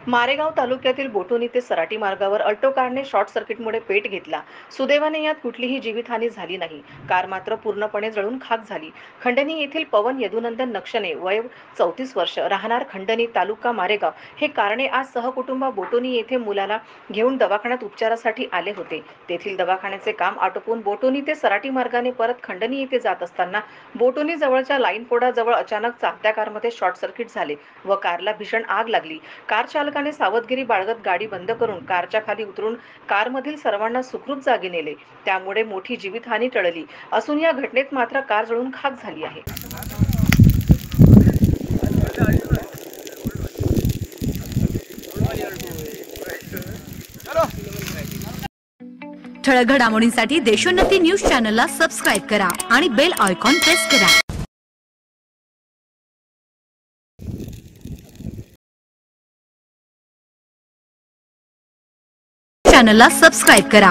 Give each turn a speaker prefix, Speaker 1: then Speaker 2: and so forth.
Speaker 1: मारेगाव तालुक्यातील बोटोनी ते सराटी मार्गावर अल्टो कारने शॉर्ट सर्किटमुळे पेट घेतला. सुदैवाने यात कुठलीही जीवितहानी झाली नाही. कार मात्र पूर्णपणे जळून खाक झाली. खंडणी येथील पवन यदुनंदन नक्षने, वय 34 वर्ष, राहणार खंडणी, तालुका मारेगाव, हे कारणे आज सहकुटुंब बोटोनी येथे मुलाला घेऊन दवाखान्यात उपचारासाठी आले होते. तेथील दवाखान्याचे काम आटोपून बोटोनी ते सराटी मार्गाने परत खंडणी येथे जात असताना बोटोनी जवळच्या लाईनपोडा जवळ अचानक चालत्या कारमध्ये शॉर्ट सर्किट झाले व कारला भीषण आग लागली. कार चालकाने सावधगिरी बाळगत गाडी बंद करून कारच्या खाली उतरून कारमधील सर्वांना सुखरूप जागी नेले. त्यामुळे मोठी जीवितहानी टळली असून या घटनेत मात्र कार जळून खाक झाली आहे.
Speaker 2: ठळक घडामोडींसाठी देशोन्नती न्यूज चॅनलला सबस्क्राईब करा आणि बेल आयकॉन प्रेस करा. चॅनलला सबस्क्राईब करा.